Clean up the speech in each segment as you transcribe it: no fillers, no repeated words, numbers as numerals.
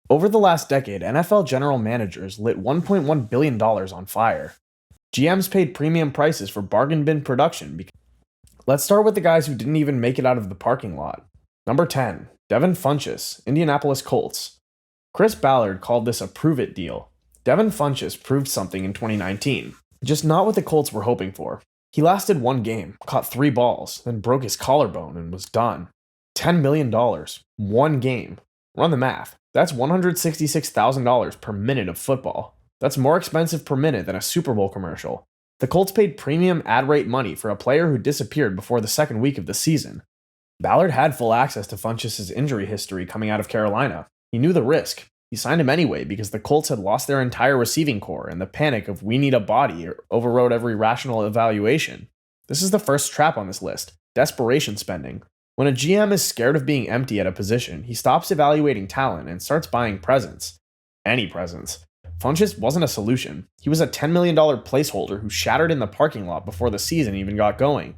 Over the last decade, NFL general managers lit $1.1 billion on fire. GMs paid premium prices for bargain bin production. Let's start with the guys who didn't even make it out of the parking lot. Number 10, Devin Funchess, Indianapolis Colts. Chris Ballard called this a prove-it deal. Devin Funchess proved something in 2019, just not what the Colts were hoping for. He lasted one game, caught 3 balls, then broke his collarbone and was done. $10 million, one game. Run the math. That's $166,000 per minute of football. That's more expensive per minute than a Super Bowl commercial. The Colts paid premium ad rate money for a player who disappeared before the second week of the season. Ballard had full access to Funchess' injury history coming out of Carolina. He knew the risk. He signed him anyway because the Colts had lost their entire receiving core and the panic of "we need a body" overrode every rational evaluation. This is the first trap on this list: desperation spending. When a GM is scared of being empty at a position, he stops evaluating talent and starts buying presents. Any presents. Funchess wasn't a solution. He was a $10 million placeholder who shattered in the parking lot before the season even got going.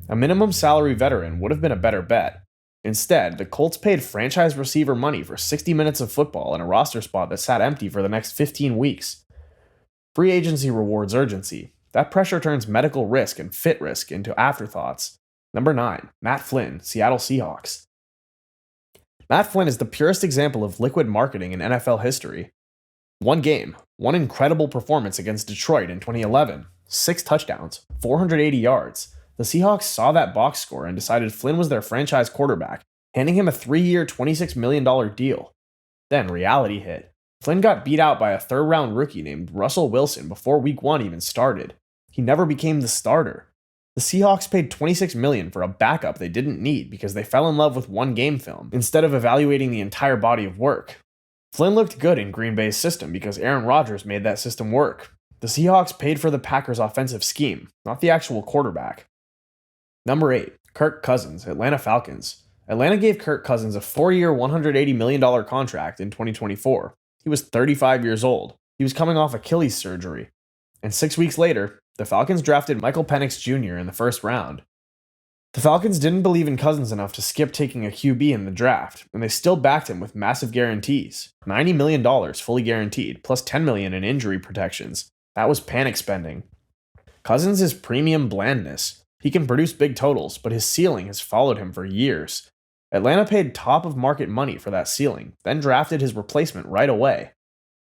A minimum salary veteran would have been a better bet. Instead, the Colts paid franchise receiver money for 60 minutes of football and a roster spot that sat empty for the next 15 weeks. Free agency rewards urgency. That pressure turns medical risk and fit risk into afterthoughts. Number 9, Matt Flynn, Seattle Seahawks. Matt Flynn is the purest example of liquid marketing in NFL history. One game, one incredible performance against Detroit in 2011, 6 touchdowns, 480 yards. The Seahawks saw that box score and decided Flynn was their franchise quarterback, handing him a 3-year, $26 million deal. Then reality hit. Flynn got beat out by a third-round rookie named Russell Wilson before Week 1 even started. He never became the starter. The Seahawks paid $26 million for a backup they didn't need because they fell in love with one game film instead of evaluating the entire body of work. Flynn looked good in Green Bay's system because Aaron Rodgers made that system work. The Seahawks paid for the Packers' offensive scheme, not the actual quarterback. Number 8, Kirk Cousins, Atlanta Falcons. Atlanta gave Kirk Cousins a 4-year, $180 million contract in 2024. He was 35 years old. He was coming off Achilles surgery. And 6 weeks later, the Falcons drafted Michael Penix Jr. in the first round. The Falcons didn't believe in Cousins enough to skip taking a QB in the draft, and they still backed him with massive guarantees. $90 million fully guaranteed, plus $10 million in injury protections. That was panic spending. Cousins is premium blandness. He can produce big totals, but his ceiling has followed him for years. Atlanta paid top of market money for that ceiling, then drafted his replacement right away.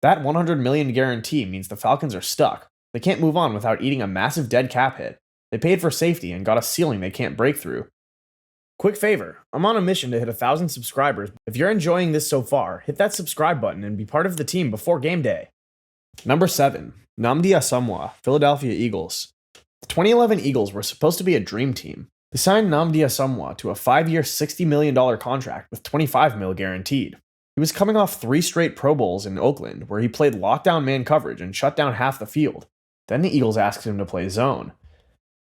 That $100 million guarantee means the Falcons are stuck. They can't move on without eating a massive dead cap hit. They paid for safety and got a ceiling they can't break through. Quick favor, I'm on a mission to hit 1,000 subscribers. If you're enjoying this so far, hit that subscribe button and be part of the team before game day. Number 7, Nnamdi Asomugha, Philadelphia Eagles. The 2011 Eagles were supposed to be a dream team. They signed Nnamdi Asomugha to a 5-year, $60 million contract with $25 million guaranteed. He was coming off 3 straight Pro Bowls in Oakland, where he played lockdown man coverage and shut down half the field. Then the Eagles asked him to play zone.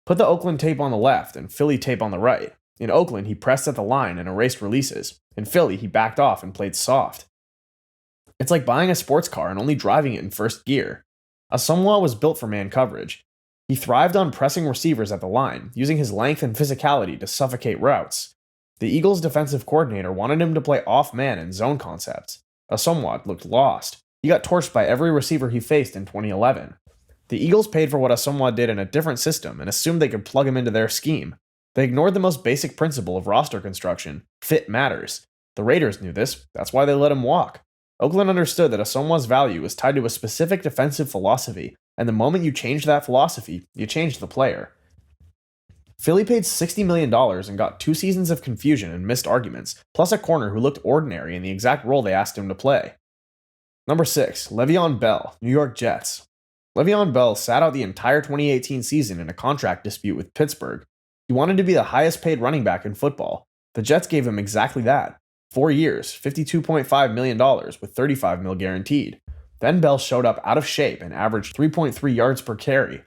Put the Oakland tape on the left and Philly tape on the right. In Oakland, he pressed at the line and erased releases. In Philly, he backed off and played soft. It's like buying a sports car and only driving it in first gear. Asomugha was built for man coverage. He thrived on pressing receivers at the line, using his length and physicality to suffocate routes. The Eagles' defensive coordinator wanted him to play off-man and zone concepts. Asomugha looked lost. He got torched by every receiver he faced in 2011. The Eagles paid for what Asomugha did in a different system and assumed they could plug him into their scheme. They ignored the most basic principle of roster construction: fit matters. The Raiders knew this, that's why they let him walk. Oakland understood that Asomugha's value was tied to a specific defensive philosophy, and the moment you changed that philosophy, you changed the player. Philly paid $60 million and got 2 seasons of confusion and missed arguments, plus a corner who looked ordinary in the exact role they asked him to play. Number 6, Le'Veon Bell, New York Jets. Le'Veon Bell sat out the entire 2018 season in a contract dispute with Pittsburgh. He wanted to be the highest paid running back in football. The Jets gave him exactly that. 4 years, $52.5 million with $35 million guaranteed. Then Bell showed up out of shape and averaged 3.3 yards per carry.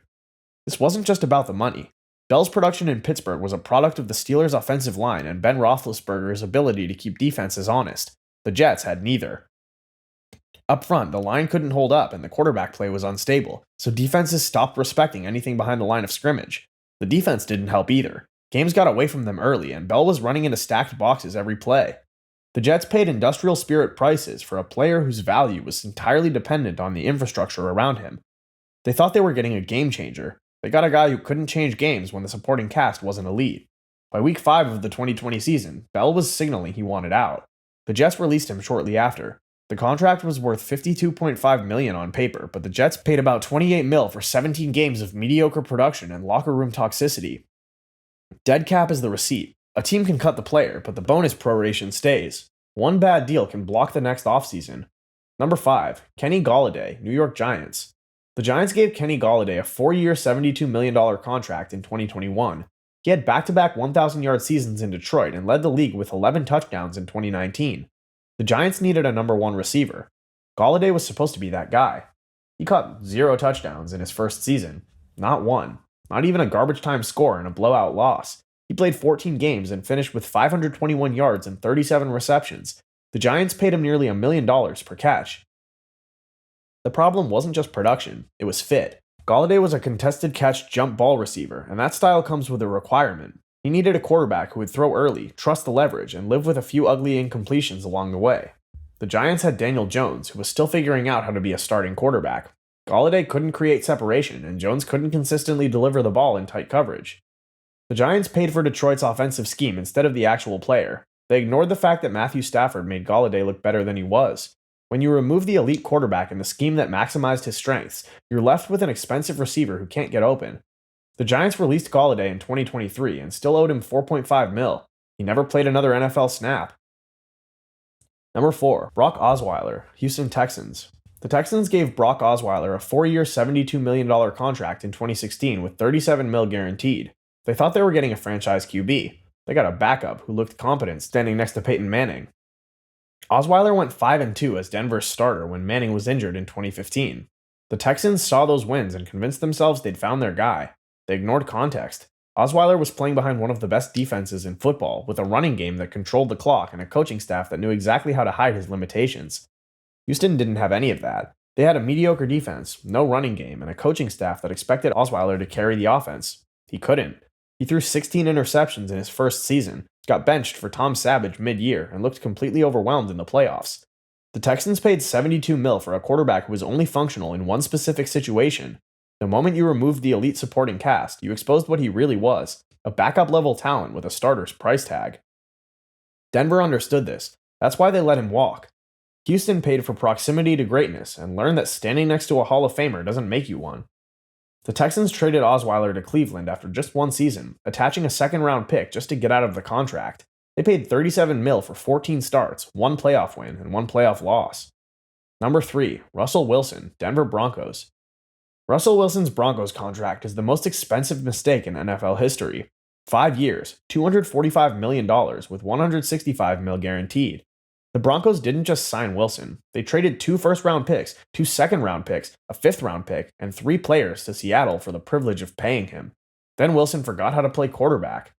This wasn't just about the money. Bell's production in Pittsburgh was a product of the Steelers' offensive line and Ben Roethlisberger's ability to keep defenses honest. The Jets had neither. Up front, the line couldn't hold up and the quarterback play was unstable, so defenses stopped respecting anything behind the line of scrimmage. The defense didn't help either. Games got away from them early, and Bell was running into stacked boxes every play. The Jets paid industrial spirit prices for a player whose value was entirely dependent on the infrastructure around him. They thought they were getting a game changer. They got a guy who couldn't change games when the supporting cast wasn't elite. By week 5 of the 2020 season, Bell was signaling he wanted out. The Jets released him shortly after. The contract was worth $52.5 million on paper, but the Jets paid about $28 million for 17 games of mediocre production and locker room toxicity. Dead cap is the receipt. A team can cut the player, but the bonus proration stays. One bad deal can block the next offseason. Number 5, Kenny Golladay, New York Giants. The Giants gave Kenny Golladay a 4-year, $72 million contract in 2021. He had back-to-back 1,000-yard seasons in Detroit and led the league with 11 touchdowns in 2019. The Giants needed a number 1 receiver. Golladay was supposed to be that guy. He caught 0 touchdowns in his first season. Not one. Not even a garbage time score in a blowout loss. He played 14 games and finished with 521 yards and 37 receptions. The Giants paid him nearly $1 million per catch. The problem wasn't just production, it was fit. Golladay was a contested catch jump ball receiver, and that style comes with a requirement. He needed a quarterback who would throw early, trust the leverage, and live with a few ugly incompletions along the way. The Giants had Daniel Jones, who was still figuring out how to be a starting quarterback. Golladay couldn't create separation, and Jones couldn't consistently deliver the ball in tight coverage. The Giants paid for Detroit's offensive scheme instead of the actual player. They ignored the fact that Matthew Stafford made Golladay look better than he was. When you remove the elite quarterback and the scheme that maximized his strengths, you're left with an expensive receiver who can't get open. The Giants released Golladay in 2023 and still owed him $4.5 million. He never played another NFL snap. Number 4, Brock Osweiler, Houston Texans. The Texans gave Brock Osweiler a 4-year, $72 million contract in 2016 with $37 million guaranteed. They thought they were getting a franchise QB. They got a backup who looked competent standing next to Peyton Manning. Osweiler went 5-2 as Denver's starter when Manning was injured in 2015. The Texans saw those wins and convinced themselves they'd found their guy. They ignored context. Osweiler was playing behind one of the best defenses in football, with a running game that controlled the clock and a coaching staff that knew exactly how to hide his limitations. Houston didn't have any of that. They had a mediocre defense, no running game, and a coaching staff that expected Osweiler to carry the offense. He couldn't. He threw 16 interceptions in his first season, got benched for Tom Savage mid-year, and looked completely overwhelmed in the playoffs. The Texans paid $72 million for a quarterback who was only functional in one specific situation. The moment you removed the elite supporting cast, you exposed what he really was, a backup-level talent with a starter's price tag. Denver understood this. That's why they let him walk. Houston paid for proximity to greatness and learned that standing next to a Hall of Famer doesn't make you one. The Texans traded Osweiler to Cleveland after just one season, attaching a second-round pick just to get out of the contract. They paid $37 million for 14 starts, 1 playoff win, and 1 playoff loss. Number 3, Russell Wilson, Denver Broncos. Russell Wilson's Broncos contract is the most expensive mistake in NFL history. 5 years, $245 million with $165 million guaranteed. The Broncos didn't just sign Wilson. They traded 2 first-round picks, 2 second-round picks, a 5th-round pick, and 3 players to Seattle for the privilege of paying him. Then Wilson forgot how to play quarterback.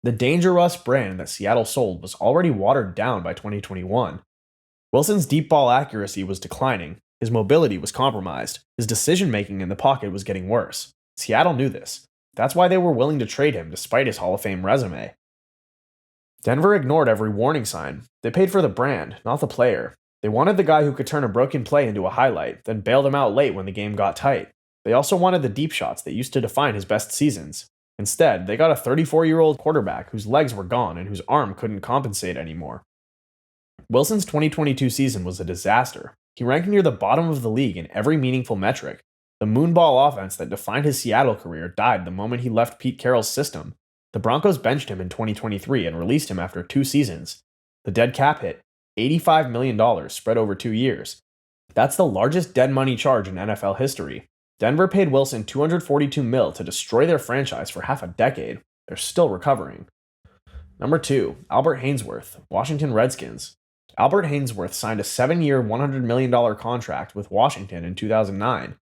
The Dangerous brand that Seattle sold was already watered down by 2021. Wilson's deep ball accuracy was declining. His mobility was compromised. His decision-making in the pocket was getting worse. Seattle knew this. That's why they were willing to trade him despite his Hall of Fame resume. Denver ignored every warning sign. They paid for the brand, not the player. They wanted the guy who could turn a broken play into a highlight, then bailed him out late when the game got tight. They also wanted the deep shots that used to define his best seasons. Instead, they got a 34-year-old quarterback whose legs were gone and whose arm couldn't compensate anymore. Wilson's 2022 season was a disaster. He ranked near the bottom of the league in every meaningful metric. The moonball offense that defined his Seattle career died the moment he left Pete Carroll's system. The Broncos benched him in 2023 and released him after 2 seasons. The dead cap hit, $85 million spread over 2 years. That's the largest dead money charge in NFL history. Denver paid Wilson $242 million to destroy their franchise for half a decade. They're still recovering. Number 2, Albert Haynesworth, Washington Redskins. Albert Haynesworth signed a 7-year, $100 million contract with Washington in 2009,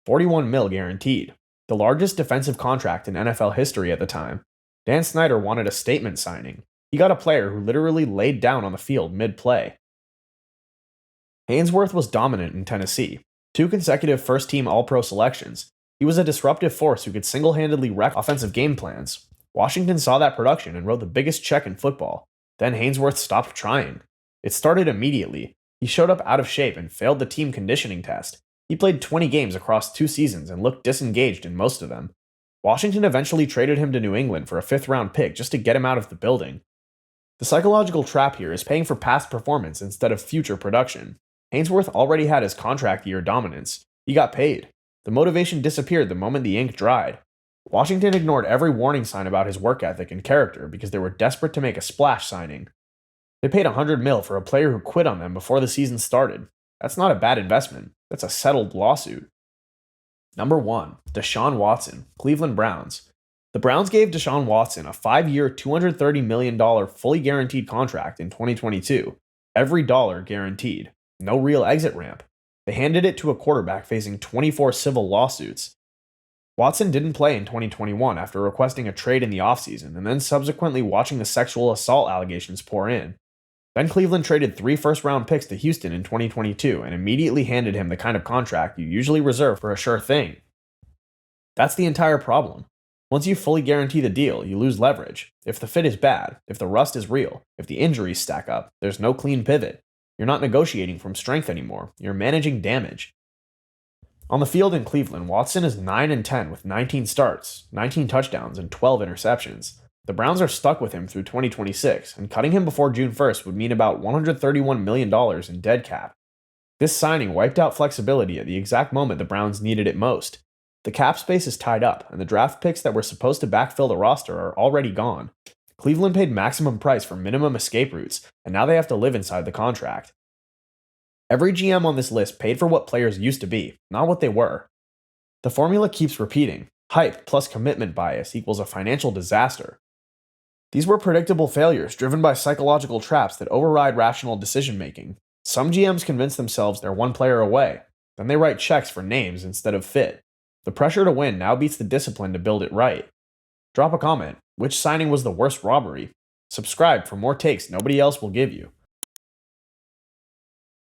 $41 million guaranteed, the largest defensive contract in NFL history at the time. Dan Snyder wanted a statement signing. He got a player who literally laid down on the field mid-play. Haynesworth was dominant in Tennessee, 2 consecutive first-team All-Pro selections. He was a disruptive force who could single-handedly wreck offensive game plans. Washington saw that production and wrote the biggest check in football. Then Hainsworth stopped trying. It started immediately. He showed up out of shape and failed the team conditioning test. He played 20 games across 2 seasons and looked disengaged in most of them. Washington eventually traded him to New England for a 5th-round pick just to get him out of the building. The psychological trap here is paying for past performance instead of future production. Hainsworth already had his contract year dominance. He got paid. The motivation disappeared the moment the ink dried. Washington ignored every warning sign about his work ethic and character because they were desperate to make a splash signing. They paid $100 million for a player who quit on them before the season started. That's not a bad investment. That's a settled lawsuit. Number 1. Deshaun Watson, Cleveland Browns. The Browns gave Deshaun Watson a 5-year, $230 million fully guaranteed contract in 2022. Every dollar guaranteed. No real exit ramp. They handed it to a quarterback facing 24 civil lawsuits. Watson didn't play in 2021 after requesting a trade in the offseason and then subsequently watching the sexual assault allegations pour in. Then Cleveland traded 3 first-round picks to Houston in 2022 and immediately handed him the kind of contract you usually reserve for a sure thing. That's the entire problem. Once you fully guarantee the deal, you lose leverage. If the fit is bad, if the rust is real, if the injuries stack up, there's no clean pivot. You're not negotiating from strength anymore. You're managing damage. On the field in Cleveland, Watson is 9-10 with 19 starts, 19 touchdowns, and 12 interceptions. The Browns are stuck with him through 2026, and cutting him before June 1st would mean about $131 million in dead cap. This signing wiped out flexibility at the exact moment the Browns needed it most. The cap space is tied up, and the draft picks that were supposed to backfill the roster are already gone. Cleveland paid maximum price for minimum escape routes, and now they have to live inside the contract. Every GM on this list paid for what players used to be, not what they were. The formula keeps repeating. Hype plus commitment bias equals a financial disaster. These were predictable failures driven by psychological traps that override rational decision-making. Some GMs convince themselves they're one player away. Then they write checks for names instead of fit. The pressure to win now beats the discipline to build it right. Drop a comment. Which signing was the worst robbery? Subscribe for more takes nobody else will give you.